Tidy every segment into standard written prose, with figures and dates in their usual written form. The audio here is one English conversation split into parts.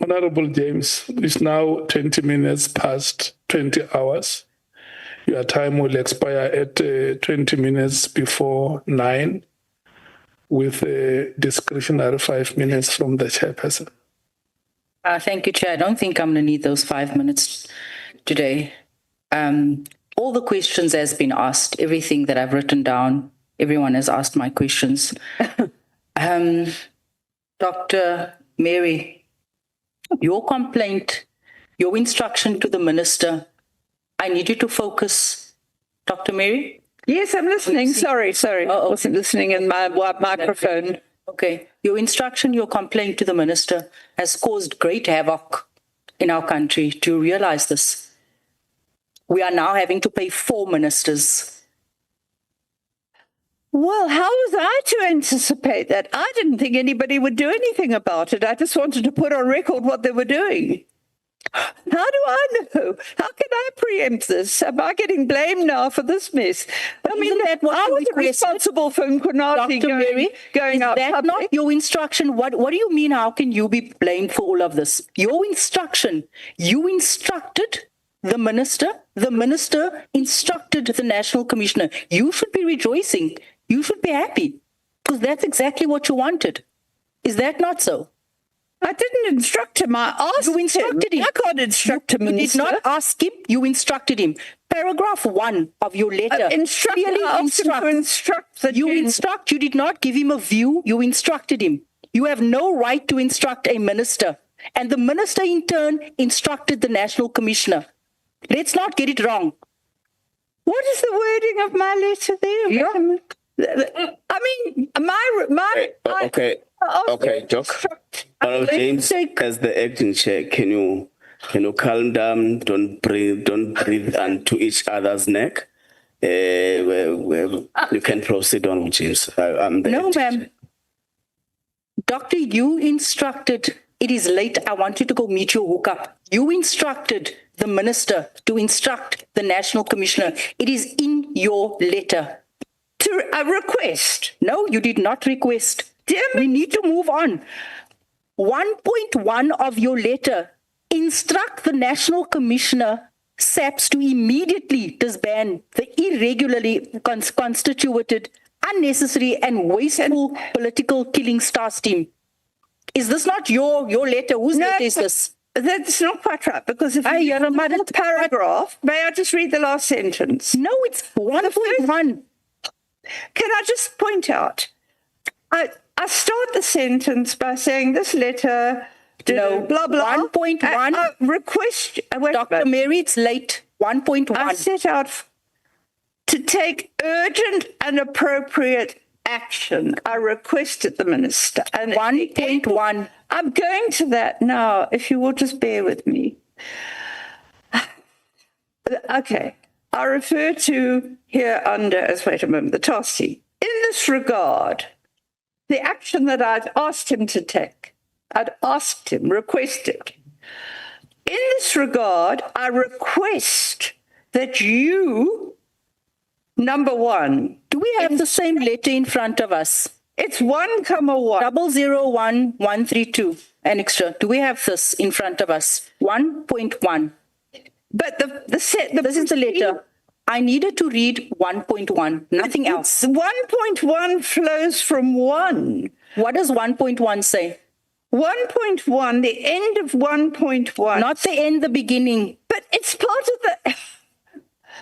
Honorable James, it's now 20 minutes past 20 hours. Your time will expire at 20 minutes before 9 with a discretionary 5 minutes from the chairperson. Thank you, Chair. I don't think I'm going to need those 5 minutes today. All the questions has been asked, everything that I've written down, everyone has asked my questions. Dr. Mary, your complaint, your instruction to the minister, I need you to focus. Dr. Mary? Yes, I'm listening. Sorry. I wasn't listening in my microphone. Okay. Your instruction, your complaint to the minister has caused great havoc in our country. Do you realize this? We are now having to pay 4 ministers. Well, how was I to anticipate that? I didn't think anybody would do anything about it. I just wanted to put on record what they were doing. How do I know? How can I preempt this? Am I getting blamed now for this mess? I mean, I was responsible for Nkunati going out That's public. not your instruction. What do you mean, how can you be blamed for all of this? Your instruction, you instructed the minister instructed the National Commissioner. You should be rejoicing. You should be happy because that's exactly what you wanted. Is that not so? I didn't instruct him. I asked You instructed him. I can't instruct a minister. You did not ask him. You instructed him. Paragraph 1 of your letter. You instruct. You did not give him a view. You instructed him. You have no right to instruct a minister. And the minister in turn instructed the National Commissioner. Let's not get it wrong. What is the wording of my letter there? Yeah. I mean, Okay, Doc. James, as the acting chair, can you calm down? Don't breathe onto each other's neck. You can proceed on, James. I'm the No, acting ma'am. chair. Doctor, you instructed. It is late. I want you to go meet your hookup. You instructed the minister to instruct the National Commissioner. It is in your letter. To a request. No, you did not request. We need to move on. 1.1 of your letter, instruct the National Commissioner, SAPS, to immediately disband the irregularly constituted, unnecessary and wasteful political killing stars team. Is this not your letter? Whose letter is this? That's not quite right, because if you read the paragraph, may I just read the last sentence? No, it's 1.1. Can I just point out, I start the sentence by saying this letter, No, blah, blah. 1.1. Request, Dr. Mary, it's late. 1.1. I set out to take urgent and appropriate action. I requested the minister. And 1.1. I'm going to that now, if you will just bear with me. Okay. I refer to here under, wait a moment, the task team. In this regard, the action that I'd asked him to take, requested. In this regard, I request that you, number 1. Do we have the same letter in front of us? It's 1, 1. 001132. An extra. Do we have this in front of us? 1.1. But this is the letter. I needed to read 1.1, nothing else. 1.1 flows from 1. What does 1.1 say? 1.1, the end of 1.1. Not the end, the beginning. But it's part of the...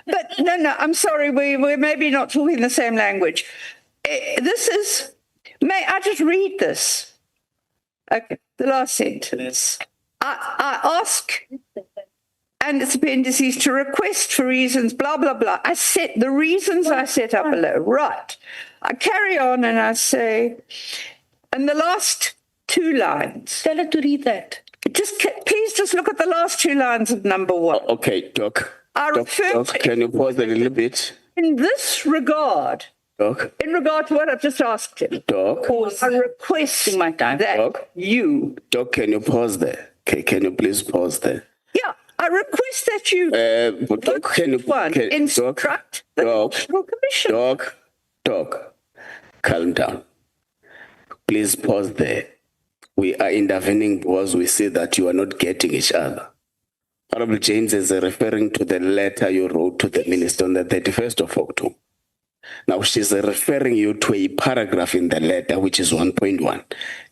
But no, I'm sorry, we're maybe not talking the same language. This is... May I just read this? Okay, the last sentence. I ask... and its appendices to request for reasons, blah, blah, blah. I set the reasons I set up below. Right. I carry on and I say, and the last 2 lines. Tell her to read that. Please just look at the last 2 lines of number 1. Okay, Doc. Doc, can you pause a little bit? In this regard, Doc. In regard to what I've just asked him. Doc. I request my time. that Doc. you. Doc, can you pause there? Okay, can you please pause there? Yeah. I request that you instruct the National Commission. Doc, calm down. Please pause there. we are intervening because we see that you are not getting each other. Honorable James is referring to the letter you wrote to the minister on the 31st of October. Now she's referring you to a paragraph in the letter, which is 1.1.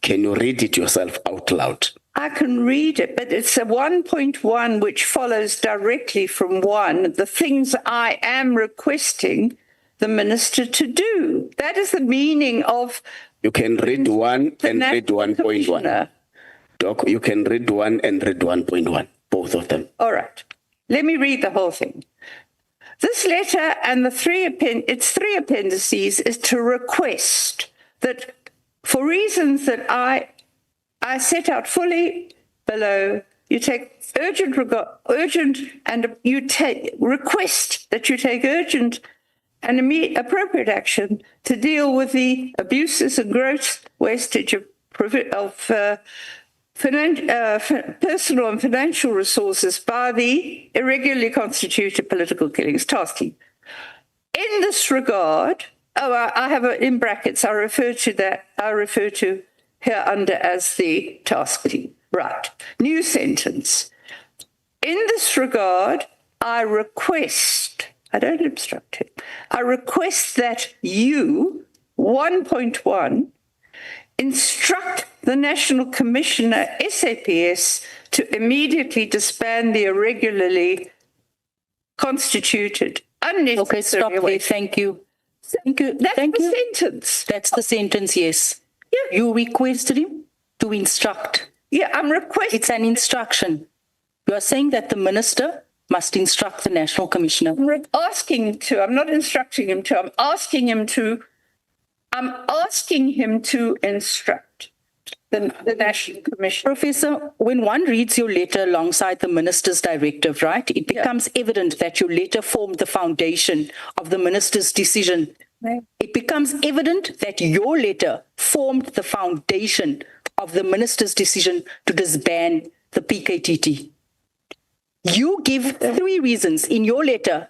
Can you read it yourself out loud? I can read it, but it's a 1.1 which follows directly from 1, the things I am requesting the minister to do. That is the meaning of... You can read 1 and read 1.1. Doc, you can read 1 and read 1.1, both of them. All right. Let me read the whole thing. This letter and its three appendices is to request that, for reasons that I set out fully below, you take request that you take urgent and appropriate action to deal with the abuses and gross wastage of personal and financial resources by the irregularly constituted political killings task team. In this regard, I have in brackets, I refer to here under as the task team. Right. New sentence. In this regard, I request, I don't instruct it, I request that you, 1.1, instruct the National Commissioner, SAPS, to immediately disband the irregularly constituted, unnecessary... Okay, stop there. Thank you. Thank you. That's Thank the you. sentence. That's the sentence, yes. Yeah. You requested him to instruct. Yeah, I'm requesting... It's an instruction. You are saying that the minister must instruct the National Commissioner. I'm asking him to. I'm not instructing him to. I'm asking him to instruct the National Commission. Professor, when one reads your letter alongside the minister's directive, right, it becomes evident that your letter formed the foundation of the minister's decision. It becomes evident that your letter formed the foundation of the minister's decision to disband the PKTT. You give 3 reasons in your letter,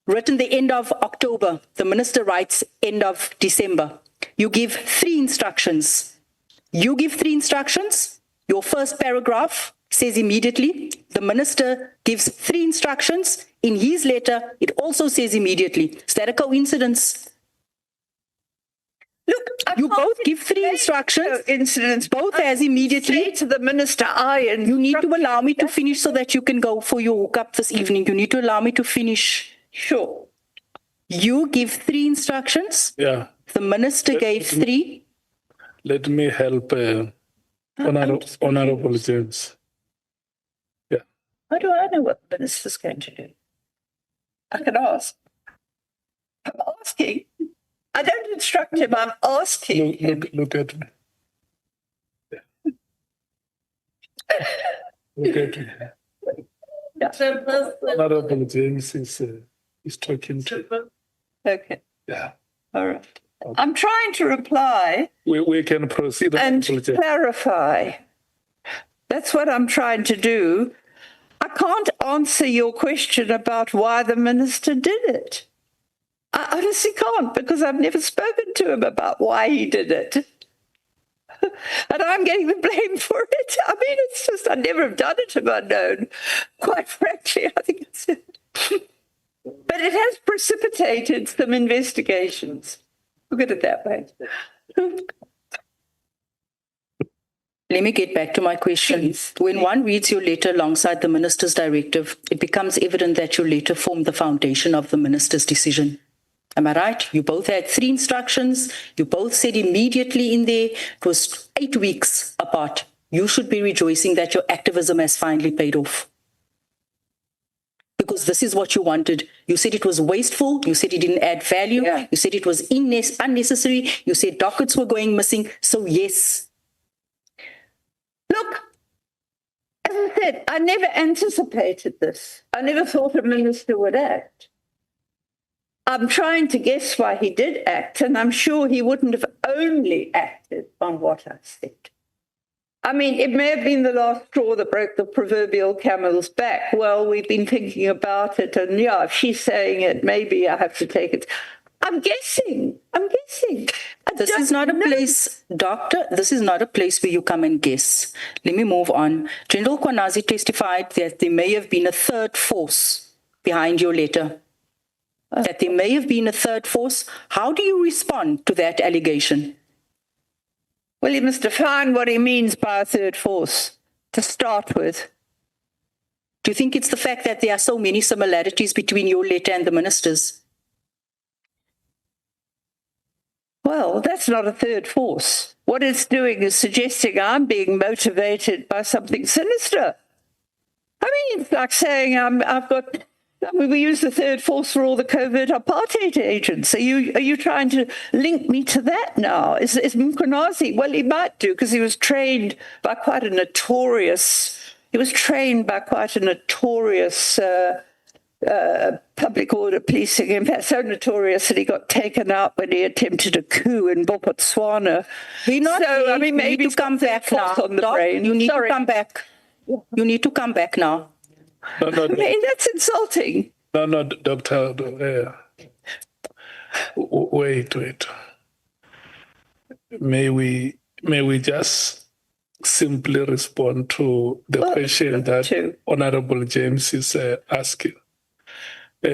written the end of October. The minister writes end of December. You give 3 instructions. You give 3 instructions. Your first paragraph says immediately. The minister gives 3 instructions. In his letter, it also says immediately. Is that a coincidence? Look, You both give 3 instructions. Incidents. Both as immediately. Say to the minister, You need to allow me to finish so that you can go for your hookup this evening. You need to allow me to finish. Sure. You give 3 instructions. Yeah. The minister gave 3. Let me help Honorable James. Yeah. How do I know what the minister's going to do? I can ask. I'm asking. I don't instruct him, I'm asking him. Look at me. Yeah. Look at me. Yeah. Honorable James is talking to. Okay. Yeah. All right. I'm trying to reply We can proceed. and Honorable James. clarify. That's what I'm trying to do. I can't answer your question about why the minister did it. I honestly can't, because I've never spoken to him about why he did it. And I'm getting the blame for it. I mean, it's just, I'd never have done it if I'd known. Quite frankly, I think it's... But it has precipitated some investigations. Look at it that way. Let me get back to my question. Please. When one reads your letter alongside the minister's directive, it becomes evident that your letter formed the foundation of the minister's decision. Am I right? You both had 3 instructions. You both said immediately in there. It was 8 weeks apart. You should be rejoicing that your activism has finally paid off. Because this is what you wanted. You said it was wasteful. You said it didn't add value. Yeah. You said it was unnecessary. You said dockets were going missing. So yes. Look, as I said, I never anticipated this. I never thought a minister would act. I'm trying to guess why he did act, and I'm sure he wouldn't have only acted on what I said. I mean, it may have been the last straw that broke the proverbial camel's back. Well, we've been thinking about it, and yeah, if she's saying it, maybe I have to take it. I'm guessing. This is not a place, Doctor, this is not a place where you come and guess. Let me move on. General Kwanazi testified that there may have been a third force behind your letter. That there may have been a third force. How do you respond to that allegation? Well, he must define what he means by a third force to start with. Do you think it's the fact that there are so many similarities between your letter and the minister's? Well, that's not a third force. What it's doing is suggesting I'm being motivated by something sinister. I mean, it's like saying we use the third force for all the covert apartheid agents. Are you trying to link me to that now? Is Mkhwanazi? Well, he might do, because he was trained by quite a notorious public order policing, in fact, so notorious that he got taken out when he attempted a coup in Botswana. Maybe you come back now. You need to come back. You need to come back now. No, I mean, that's insulting. No, Doctor. Wait. May we just simply respond to the question that Honorable James is asking? I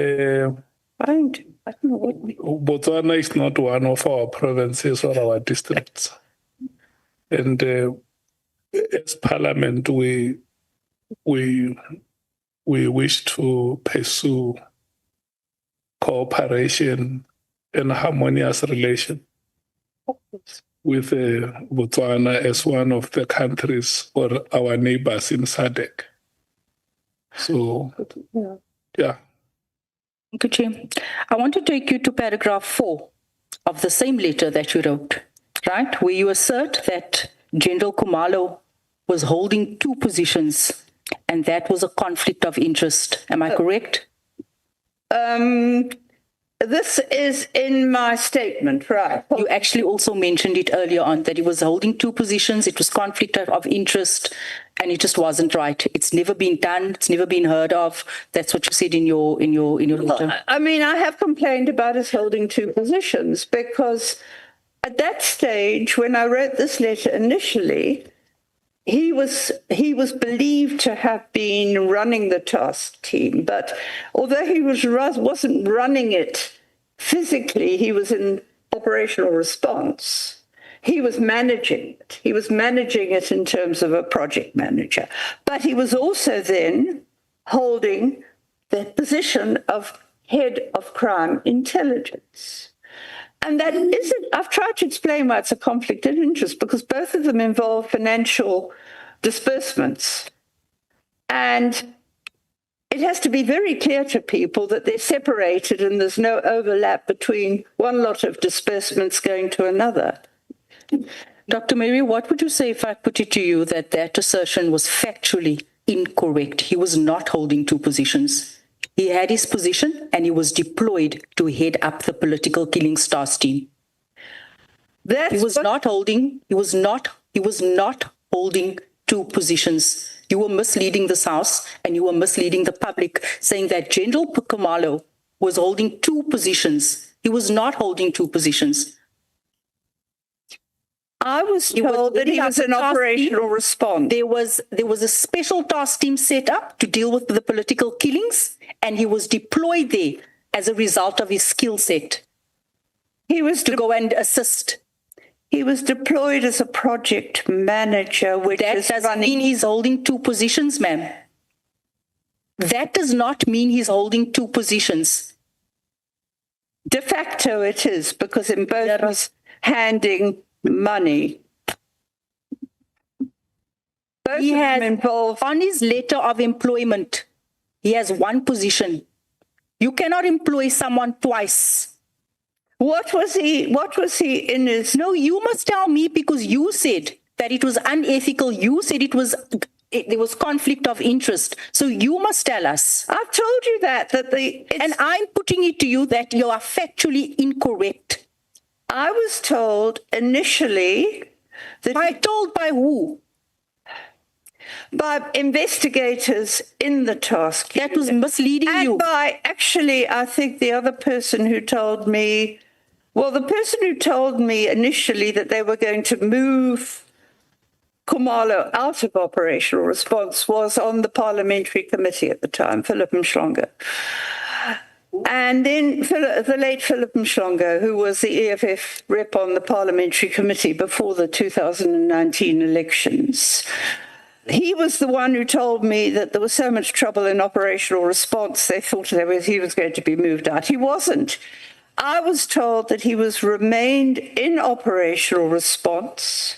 don't know what Botswana is not one of our provinces or our districts. And as Parliament, we wish to pursue cooperation and harmonious relation with Botswana as one of the countries or our neighbors in SADC. So, yeah. Thank you, Chair. I want to take you to paragraph 4 of the same letter that you wrote, right? Where you assert that General Khumalo was holding 2 positions and that was a conflict of interest. Am I correct? This is in my statement, right? You actually also mentioned it earlier on, that he was holding 2 positions, it was conflict of interest, and it just wasn't right. It's never been done, it's never been heard of. That's what you said in your letter. I mean, I have complained about his holding 2 positions, because at that stage, when I wrote this letter initially, he was believed to have been running the task team, but although he wasn't running it physically, he was in operational response. He was managing it. He was managing it in terms of a project manager, but he was also then holding the position of head of crime intelligence. And that isn't, I've tried to explain why it's a conflict of interest, because both of them involve financial disbursements. And it has to be very clear to people that they're separated and there's no overlap between one lot of disbursements going to another. Dr. Mary, what would you say if I put it to you that that assertion was factually incorrect? He was not holding 2 positions. He had his position and he was deployed to head up the political killing stars team. He was not holding 2 positions. You were misleading this House and you were misleading the public, saying that General Khumalo was holding 2 positions. He was not holding 2 positions. I was told that he was an operational response. There was a special task team set up to deal with the political killings, and he was deployed there as a result of his skill set. He was to go and assist. He was deployed as a project manager, which that doesn't mean he's holding 2 positions, ma'am. That does not mean he's holding 2 positions. De facto it is, because in both was handing money. Both he has involved on his letter of employment. He has 1 position. You cannot employ someone twice. What was he in his? No, you must tell me, because you said that it was unethical. You said there was conflict of interest. So you must tell us. I've told you that and I'm putting it to you that you are factually incorrect. I was told initially that... Told by who? by investigators in the task That was misleading and you. by, actually, I think the other person who told me, well, the person who told me initially that they were going to move Khumalo out of operational response was on the parliamentary committee at the time, Philip Mhlongo. And then the late Philip Mhlongo, who was the EFF rep on the parliamentary committee before the 2019 elections, he was the one who told me that there was so much trouble in operational response, they thought he was going to be moved out. He wasn't. I was told that he was remained in operational response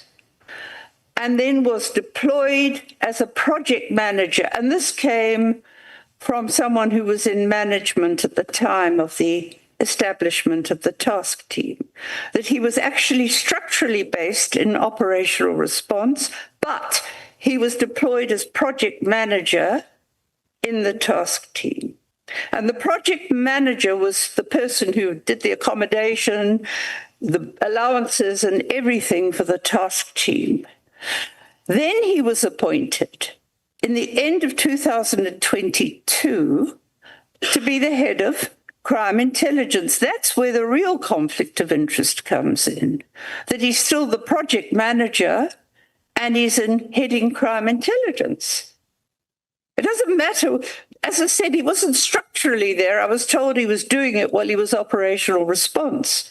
and then was deployed as a project manager. And this came from someone who was in management at the time of the establishment of the task team, that he was actually structurally based in operational response, but he was deployed as project manager in the task team. And the project manager was the person who did the accommodation, the allowances and everything for the task team. Then he was appointed in the end of 2022 to be the head of crime intelligence. That's where the real conflict of interest comes in, that he's still the project manager and he's in heading crime intelligence. It doesn't matter. As I said, he wasn't structurally there. I was told he was doing it while he was operational response.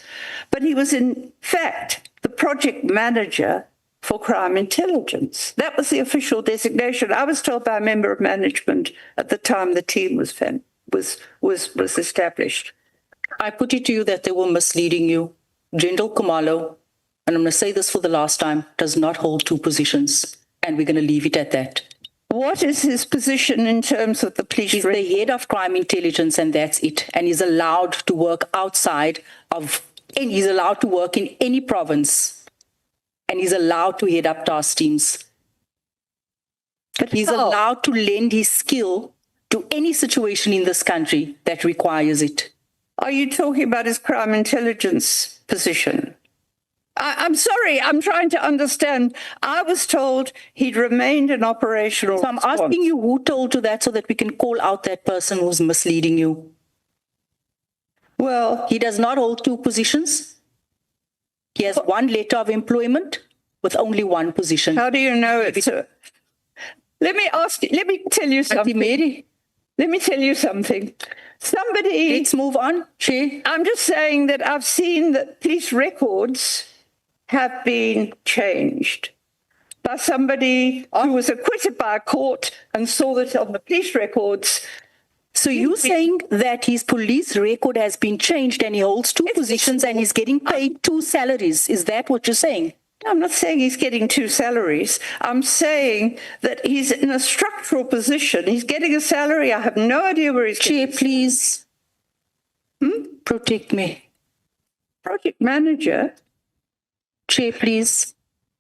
But he was, in fact, the project manager for crime intelligence. That was the official designation. I was told by a member of management at the time the team was established. I put it to you that they were misleading you. General Khumalo, and I'm going to say this for the last time, does not hold two positions, and we're going to leave it at that. What is his position in terms of the police? He's the head of crime intelligence, and that's it. And he's allowed to work outside of, and he's allowed to work in any province. And he's allowed to head up task teams. But he's allowed to lend his skill to any situation in this country that requires it. Are you talking about his crime intelligence position? I'm sorry, I'm trying to understand. I was told he'd remained in operational So I'm asking you who told you that so that we can call out that person who's misleading you. Well, he does not hold two positions. He has one letter of employment with only one position. How do you know it? Let me tell you something. Mary, let me tell you something. Somebody... Let's move on, Chair. I'm just saying that I've seen that police records have been changed by somebody who was acquitted by a court and saw that on the police records. So you're saying that his police record has been changed and he holds two positions and he's getting paid two salaries. Is that what you're saying? I'm not saying he's getting two salaries. I'm saying that he's in a structural position. He's getting a salary. I have no idea where he's Chair, please. Protect me. Project manager? Chair, please.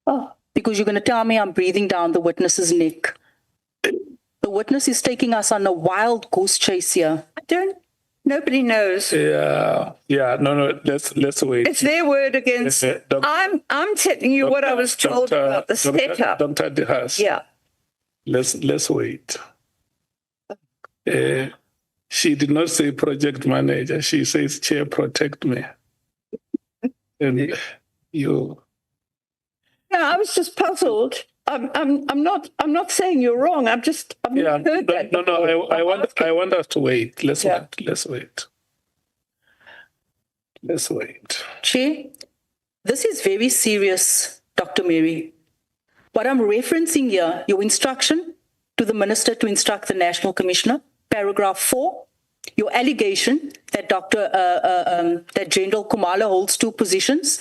Oh. Because you're going to tell me I'm breathing down the witness's neck. The witness is taking us on a wild goose chase here. Nobody knows. No, let's wait. It's their word against. I'm telling you what I was told about the setup. Dr. Haas. Yeah. Let's wait. She did not say project manager. She says, Chair, protect me. And you. No, I was just puzzled. I'm not saying you're wrong. I've heard that. No. I want us to wait. Let's wait. Chair, this is very serious, Dr. Mary. What I'm referencing here, your instruction to the Minister to instruct the National Commissioner, paragraph 4, your allegation that that General Khumalo holds two positions,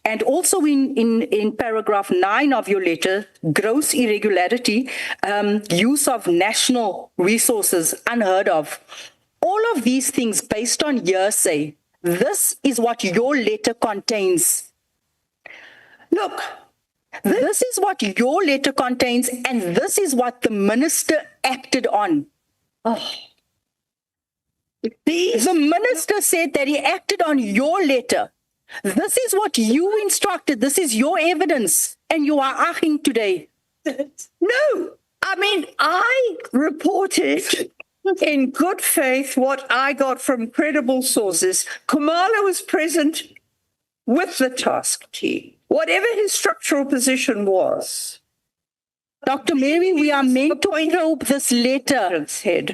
and also in paragraph 9 of your letter, gross irregularity, use of national resources unheard of. All of these things based on hearsay. This is what your letter contains. Look, this is what your letter contains, and this is what the minister acted on. Oh. The minister said that he acted on your letter. This is what you instructed. This is your evidence. And you are arguing today. No, I mean, I reported in good faith what I got from credible sources. Khumalo was present with the task team, whatever his structural position was. Dr. Mary, we are meant to probe this letter.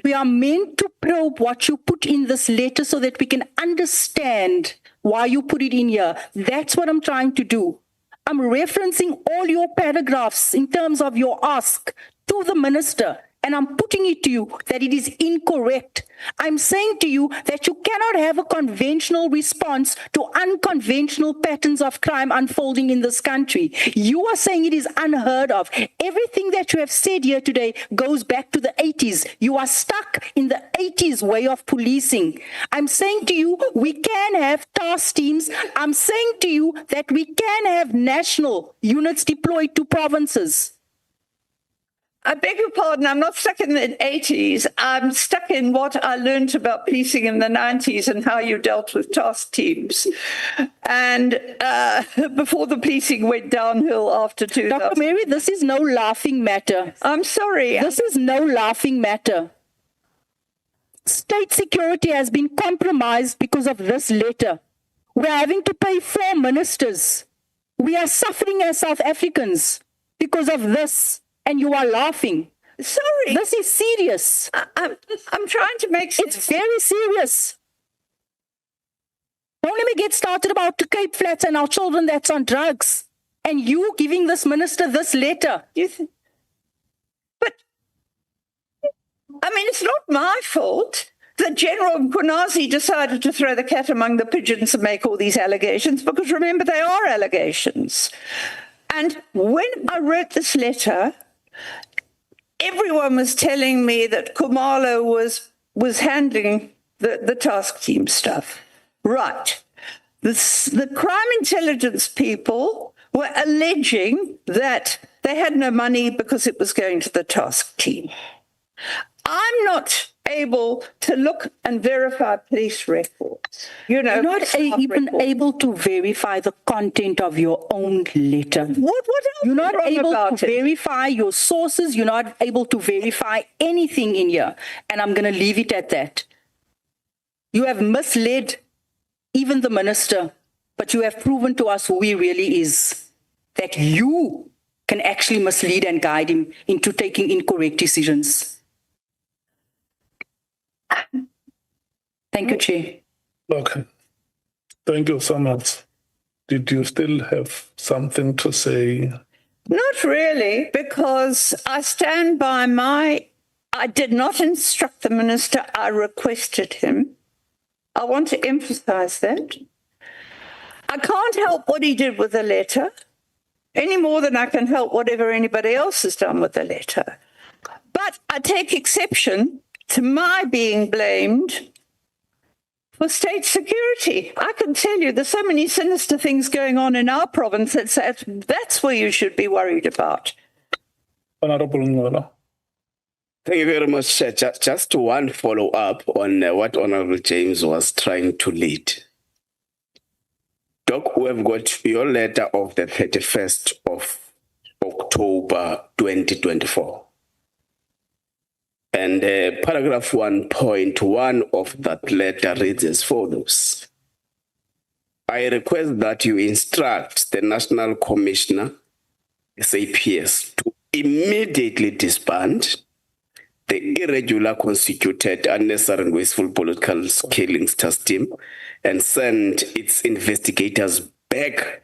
We are meant to probe what you put in this letter so that we can understand why you put it in here. That's what I'm trying to do. I'm referencing all your paragraphs in terms of your ask to the minister, and I'm putting it to you that it is incorrect. I'm saying to you that you cannot have a conventional response to unconventional patterns of crime unfolding in this country. You are saying it is unheard of. Everything that you have said here today goes back to the 80s. You are stuck in the 80s way of policing. I'm saying to you, we can have task teams. I'm saying to you that we can have national units deployed to provinces. I beg your pardon, I'm not stuck in the 80s. I'm stuck in what I learned about policing in the 90s and how you dealt with task teams. And before the policing went downhill after 2000. Dr. Mary, this is no laughing matter. I'm sorry. This is no laughing matter. State security has been compromised because of this letter. We're having to pay 4 ministers. We are suffering as South Africans because of this. And you are laughing. Sorry. This is serious. I'm trying to make sense. It's very serious. Don't let me get started about the Cape Flats and our children that's on drugs. And you giving this minister this letter. But, I mean, it's not my fault that General Mkhwanazi decided to throw the cat among the pigeons and make all these allegations, because remember, they are allegations. And when I wrote this letter, everyone was telling me that Khumalo was handling the task team stuff. Right. The crime intelligence people were alleging that they had no money because it was going to the task team. I'm not able to look and verify police records. You know, you're not even able to verify the content of your own letter. What else you're not is wrong able about to it? verify your sources. You're not able to verify anything in here. And I'm going to leave it at that. You have misled even the minister, but you have proven to us who he really is. That you can actually mislead and guide him into taking incorrect decisions. Thank you, Chair. Okay. Thank you so much. Did you still have something to say? Not really, because I stand by I did not instruct the minister, I requested him. I want to emphasize that. I can't help what he did with the letter, any more than I can help whatever anybody else has done with the letter. But I take exception to my being blamed for state security. I can tell you there's so many sinister things going on in our province that's where you should be worried about. Honorable Ngolo. Thank you very much, Chair. Just one follow-up on what Honorable James was trying to lead. Doc, we have got your letter of the 31st of October 2024. And paragraph 1.1 of that letter reads as follows. I request that you instruct the National Commissioner, SAPS, to immediately disband the irregular, constituted, unnecessary and wasteful political killings task team and send its investigators back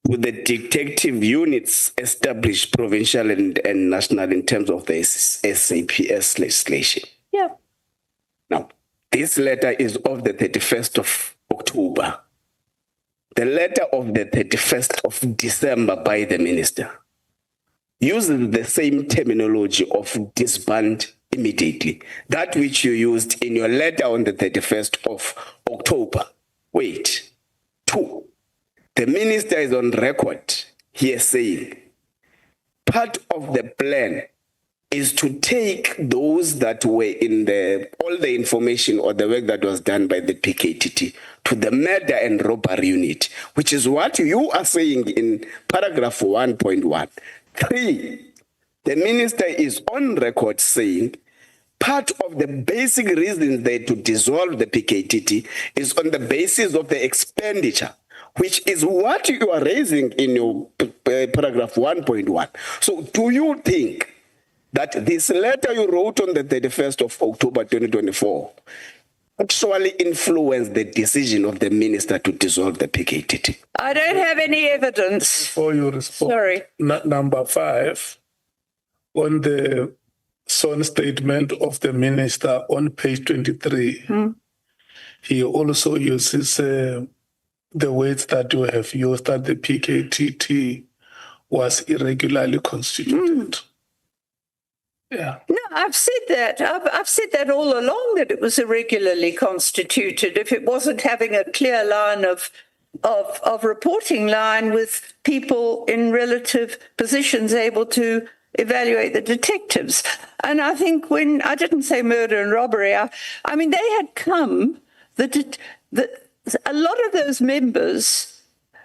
with the detective units established provincial and national in terms of the SAPS legislation. Yeah. Now, this letter is of the 31st of October. The letter of the 31st of December by the minister uses the same terminology of disband immediately, that which you used in your letter on the 31st of October. Wait. 2. The minister is on record here saying part of the plan is to take those that were in all the information or the work that was done by the PKTT to the murder and robbery unit, which is what you are saying in paragraph 1.1. 3, the minister is on record saying part of the basic reason there to dissolve the PKTT is on the basis of the expenditure, which is what you are raising in your paragraph 1.1. So do you think that this letter you wrote on the 31st of October 2024 actually influenced the decision of the minister to dissolve the PKTT? I don't have any evidence. Before you respond, Sorry. Number 5, on the sworn statement of the minister on page 23, he also uses the words that you have used, that the PKTT was irregularly constituted. Yeah. No, I've said that. I've said that all along, that it was irregularly constituted. If it wasn't having a clear line of reporting line with people in relative positions able to evaluate the detectives. And I think when I didn't say murder and robbery, I mean, they had come, a lot of those members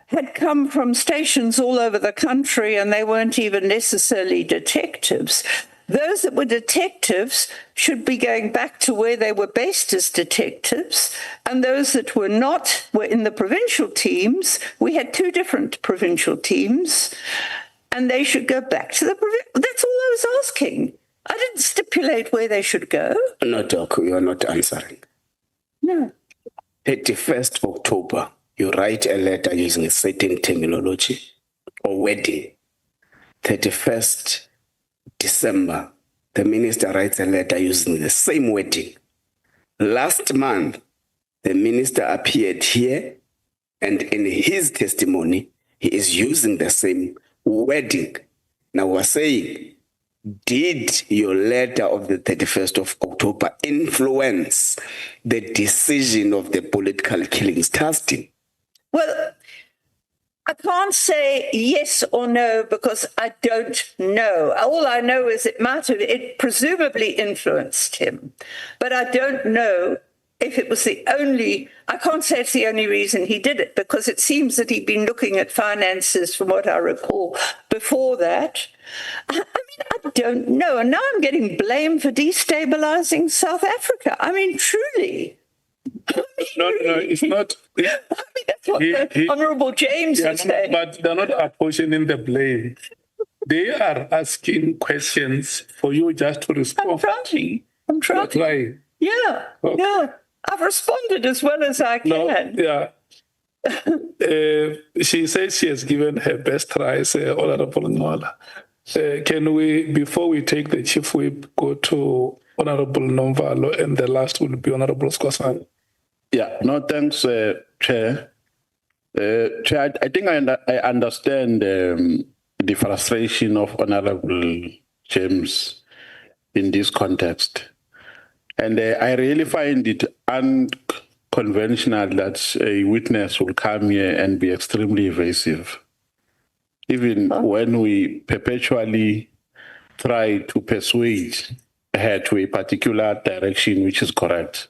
had come from stations all over the country, and they weren't even necessarily detectives. Those that were detectives should be going back to where they were based as detectives, and those that were not were in the provincial teams. We had 2 different provincial teams, and they should go back to the provincial. That's all I was asking. I didn't stipulate where they should go. No, Doc, you are not answering. No. 31st October, you write a letter using a certain terminology or wording. 31st December, the minister writes a letter using the same wording. Last month, the minister appeared here, and in his testimony, he is using the same wording. Now we're saying, did your letter of the 31st of October influence the decision of the political killings task team? Well, I can't say yes or no because I don't know. All I know is it presumably influenced him, but I don't know if it was the only, I can't say it's the only reason he did it, because it seems that he'd been looking at finances, from what I recall, before that. I mean, I don't know. And now I'm getting blamed for destabilizing South Africa. I mean, truly. No, it's not. I mean, that's what the Honourable James was saying. But they're not apportioning the blame. They are asking questions for you just to respond. I'm trying. Yeah, Okay. yeah. I've responded as well as I can. No, yeah. She says she has given her best try, Honourable Ngola. Can we, before we take the Chief Whip, go to Honourable Nomvalo, and the last will be Honourable Skosana? Yeah, no, thanks, Chair. Chair, I think I understand the frustration of Honourable James in this context. And I really find it unconventional that a witness will come here and be extremely evasive. Even when we perpetually try to persuade her to a particular direction, which is correct.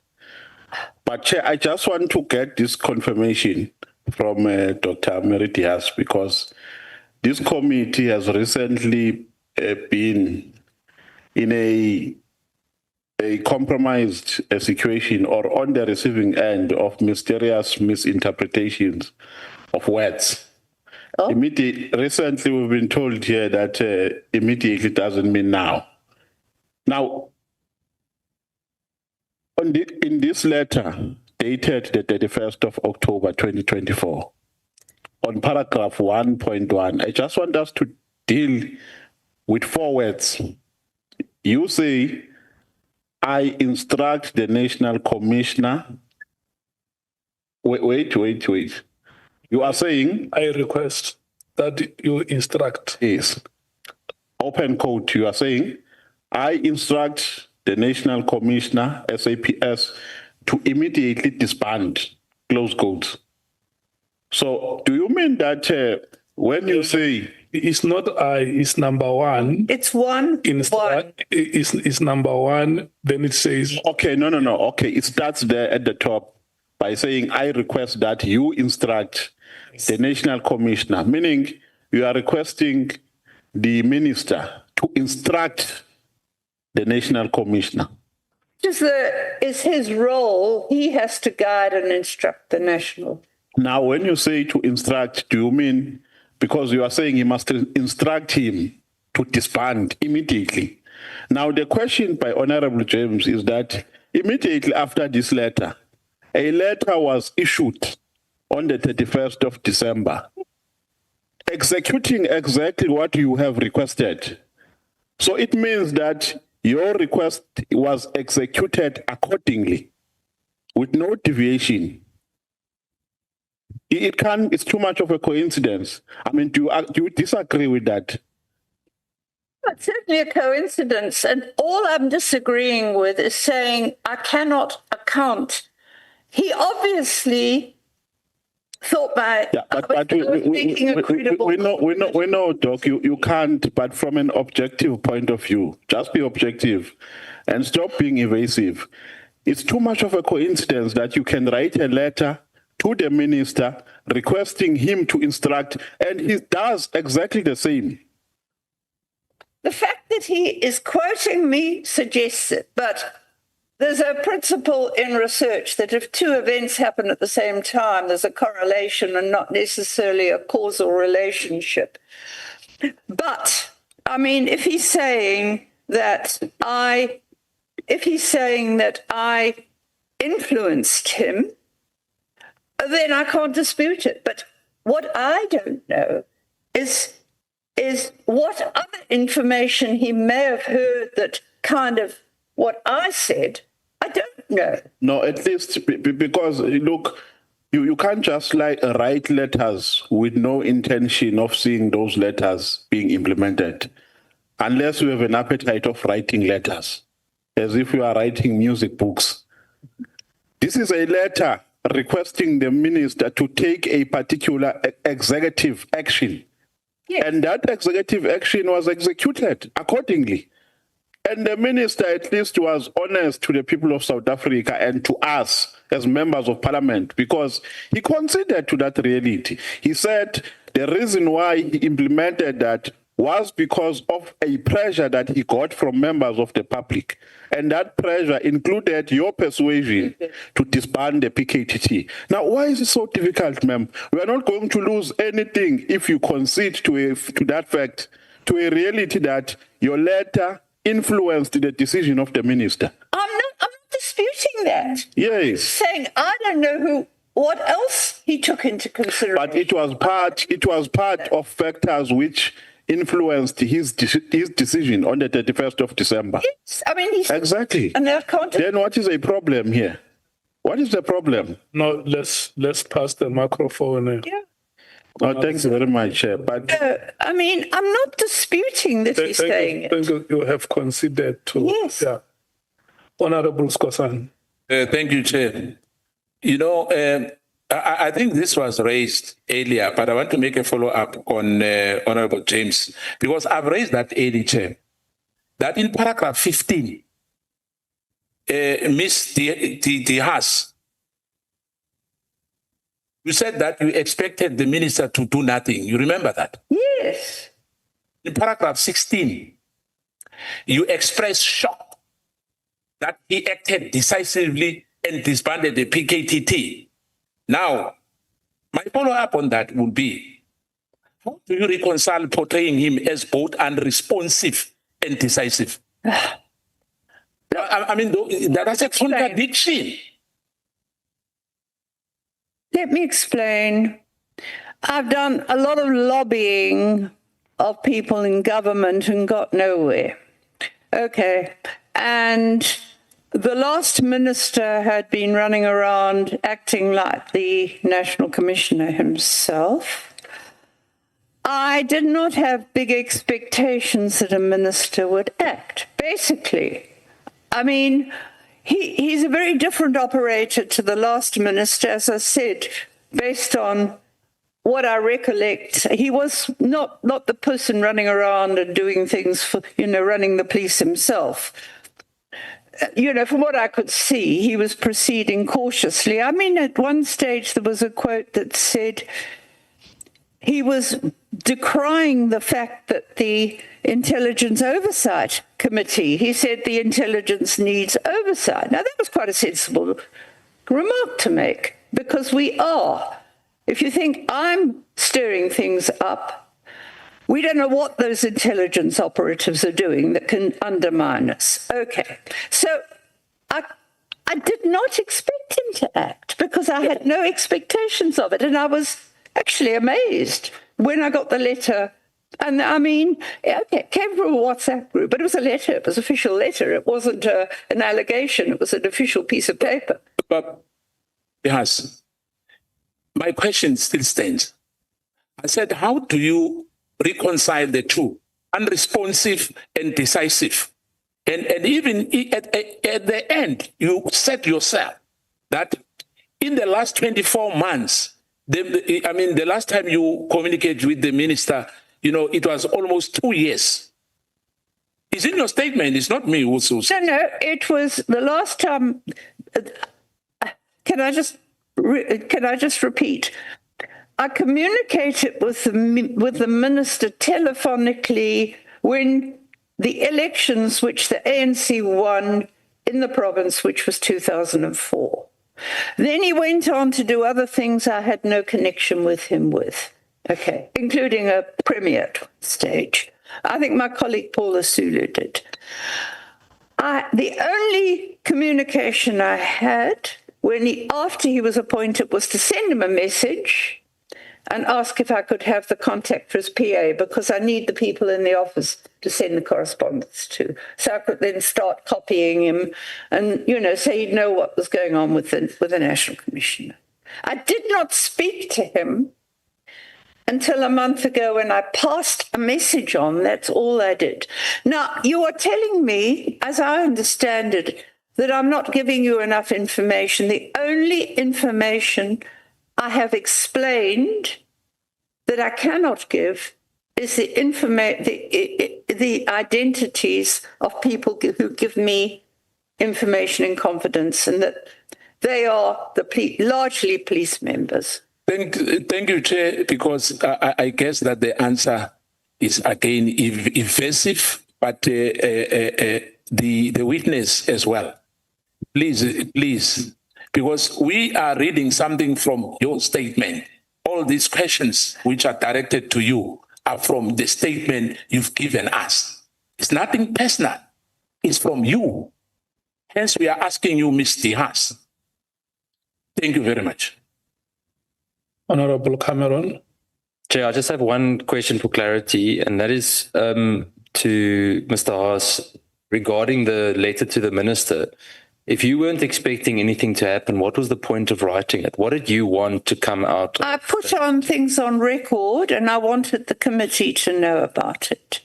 But Chair, I just want to get this confirmation from Dr. Meritias, because this committee has recently been in a compromised situation, or on the receiving end of mysterious misinterpretations of words. Recently, we've been told here that immediately doesn't mean now. Now, in this letter dated the 31st of October 2024, on paragraph 1.1, I just want us to deal with 4 words. You say, I instruct the National Commissioner. Wait. You are saying? I request that you instruct. Yes. Open quote, you are saying, I instruct the National Commissioner, SAPS, to immediately disband, close quotes. So do you mean that when you say... It's not I, it's number 1. It's one. It's number 1, then it says... Okay, no. Okay, it starts there at the top by saying, I request that you instruct the National Commissioner, meaning you are requesting the minister to instruct the national commissioner. Is his role, he has to guide and instruct the national. Now, when you say to instruct, do you mean because you are saying he must instruct him to disband immediately? Now, the question by Honorable James is that immediately after this letter, a letter was issued on the 31st of December, executing exactly what you have requested. So it means that your request was executed accordingly, with no deviation. It's too much of a coincidence. I mean, do you disagree with that? It's certainly a coincidence. And all I'm disagreeing with is saying I cannot account. He obviously thought but we know, Doc, you can't, but from an objective point of view, just be objective and stop being evasive. It's too much of a coincidence that you can write a letter to the minister requesting him to instruct, and he does exactly the same. The fact that he is quoting me suggests it, but there's a principle in research that if two events happen at the same time, there's a correlation and not necessarily a causal relationship. But, I mean, if he's saying that I influenced him, then I can't dispute it. But what I don't know is what other information he may have heard that kind of what I said, I don't know. No, at least because, look, you can't just write letters with no intention of seeing those letters being implemented, unless you have an appetite of writing letters, as if you are writing music books. This is a letter requesting the minister to take a particular executive action. Yes. And that executive action was executed accordingly. And the minister at least was honest to the people of South Africa and to us as members of parliament, because he considered to that reality. He said the reason why he implemented that was because of a pressure that he got from members of the public. And that pressure included your persuasion to disband the PKTT. Now, why is it so difficult, ma'am? We are not going to lose anything if you concede to that fact, to a reality that your letter influenced the decision of the minister. I'm not disputing that. Yes. Saying I don't know what else he took into consideration. But it was part of factors which influenced his decision on the 31st of December. Yes, I mean, he's exactly. And that context. Then what is a problem here? What is the problem? No, let's pass the microphone. Yeah. Oh, thanks very much, but I mean, I'm not disputing that he's saying it. Thank you. You have considered to. Yes. Yeah. Honorable Skosan. Thank you, Chair. You know, I think this was raised earlier, but I want to make a follow-up on Honorable James, because I've raised that early, Chair, that in paragraph 15, Ms. the Haas, you said that you expected the minister to do nothing. You remember that? Yes. In paragraph 16, you expressed shock that he acted decisively and disbanded the PKTT. Now, my follow-up on that would be, how do you reconcile portraying him as both unresponsive and decisive? I mean, that's a contradiction. Let me explain. I've done a lot of lobbying of people in government and got nowhere. Okay. And the last minister had been running around acting like the National Commissioner himself. I did not have big expectations that a minister would act. Basically, I mean, he's a very different operator to the last minister, as I said, based on what I recollect. He was not the person running around and doing things for, running the police himself. From what I could see, he was proceeding cautiously. I mean, at one stage, there was a quote that said he was decrying the fact that the Intelligence Oversight Committee, he said the intelligence needs oversight. Now, that was quite a sensible remark to make, because we are. If you think I'm stirring things up, we don't know what those intelligence operatives are doing that can undermine us. Okay, so I did not expect him to act, because I had no expectations of it, and I was actually amazed when I got the letter. And I mean, okay, it came from a WhatsApp group, but it was a letter. It was an official letter. It wasn't an allegation. It was an official piece of paper. But, yes, my question still stands. I said, how do you reconcile the two, unresponsive and decisive? And even at the end, you said yourself that in the last 24 months, the last time you communicated with the minister, it was almost 2 years. It's in your statement. It's not me who says. No, it was the last time. Can I just repeat? I communicated with the minister telephonically when the elections which the ANC won in the province, which was 2004. Then he went on to do other things I had no connection with him with, okay, including a premier stage. I think my colleague Paula Sulu did. The only communication I had after he was appointed was to send him a message and ask if I could have the contact for his PA, because I need the people in the office to send the correspondence to. So I could then start copying him and, so he'd know what was going on with the National Commissioner. I did not speak to him until a month ago when I passed a message on. That's all I did. Now, you are telling me, as I understand it, that I'm not giving you enough information. The only information I have explained that I cannot give is the identities of people who give me information in confidence, and that they are largely police members. Thank you, Chair, because I guess that the answer is again evasive, but the witness as well. Please. Because we are reading something from your statement. All these questions which are directed to you are from the statement you've given us. It's nothing personal. It's from you. Hence, we are asking you, Mr. Haas. Thank you very much. Honorable Cameron. Chair, I just have one question for clarity, and that is to Mr. Haas regarding the letter to the minister. If you weren't expecting anything to happen, what was the point of writing it? What did you want to come out of? I put on things on record, and I wanted the committee to know about it.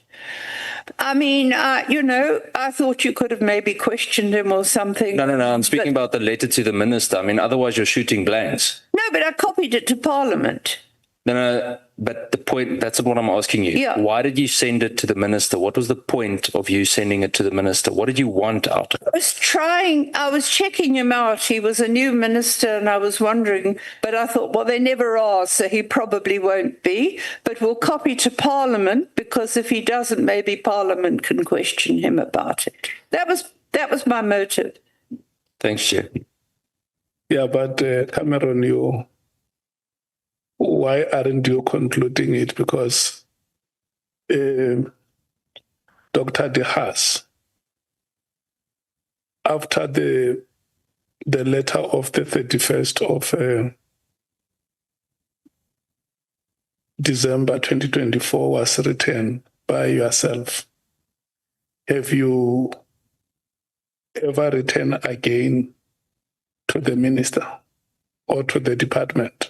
I mean, I thought you could have maybe questioned him or something. No. I'm speaking about the letter to the minister. I mean, otherwise you're shooting blanks. No, but I copied it to Parliament. No, but the point, that's what I'm asking you. Yeah. Why did you send it to the minister? What was the point of you sending it to the minister? What did you want out of it? I was checking him out. He was a new minister, and I was wondering, but I thought, well, they never are, so he probably won't be. But we'll copy to Parliament, because if he doesn't, maybe Parliament can question him about it. That was my motive. Thanks, Chair. Yeah, but Cameron, why aren't you concluding it? Because Dr. De Haas, after the letter of the 31st of December 2024 was written by yourself, have you ever written again to the minister or to the department?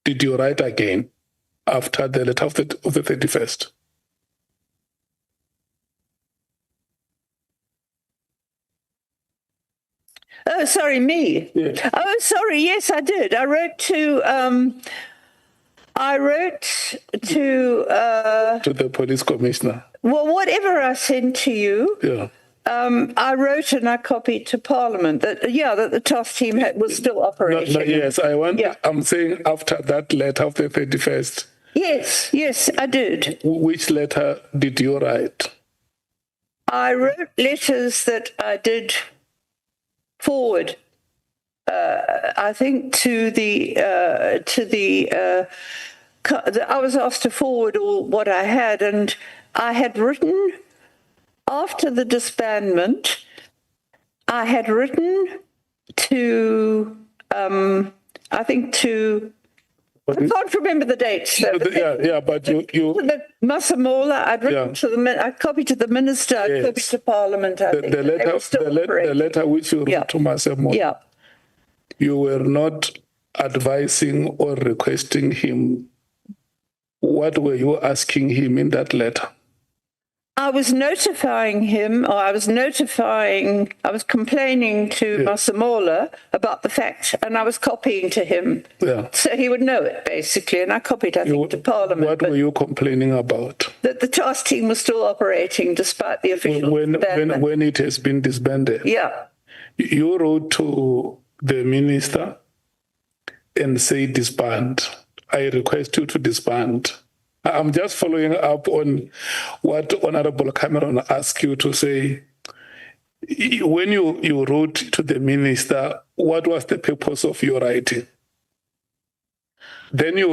Did you write again after the letter of the 31st? Oh, sorry, me. Yes. Oh, sorry. Yes, I did. I wrote to To the police commissioner. well, whatever I sent to you. Yeah. I wrote and I copied to Parliament that the task team was still operating. Yes, I'm saying after that letter of the 31st. Yes, I did. Which letter did you write? I wrote letters that I did forward, I think, I was asked to forward all what I had, and I had written after the disbandment. I had written to, I can't remember the dates. Though, but you the Masamola, I'd written to I copied to the minister, I copied to Parliament. The letter which you wrote to Masamola, you were not advising or requesting him. What were you asking him in that letter? I was notifying him, or I was complaining to Masamola about the fact, and I was copying to him. So he would know it, basically, and I copied, I think, to Parliament. What were you complaining about? That the task team was still operating despite the official disbandment. When it has been disbanded? Yeah. You wrote to the minister and say disband. I request you to disband. I'm just following up on what Honorable Cameron asked you to say. When you wrote to the minister, what was the purpose of your writing? Then you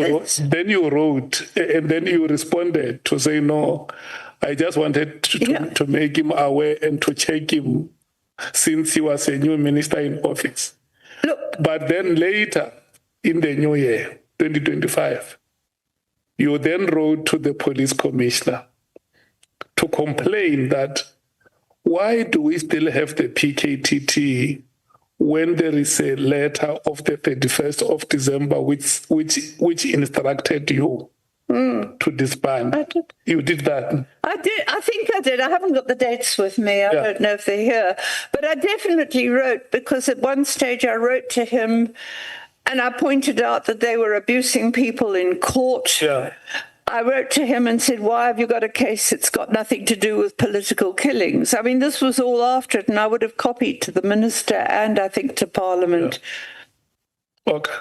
wrote, and then you responded to say, no, I just wanted to make him aware and to check him since he was a new minister in office. Look. But then later in the new year, 2025, you then wrote to the police commissioner to complain that why do we still have the PKTT when there is a letter of the 31st of December which instructed you to disband? I did. You did that? I did. I think I did. I haven't got the dates with me. I don't know if they're here. But I definitely wrote, because at one stage I wrote to him and I pointed out that they were abusing people in court. Yeah. I wrote to him and said, why have you got a case that's got nothing to do with political killings? I mean, this was all after it, and I would have copied to the minister and I think to Parliament. Okay.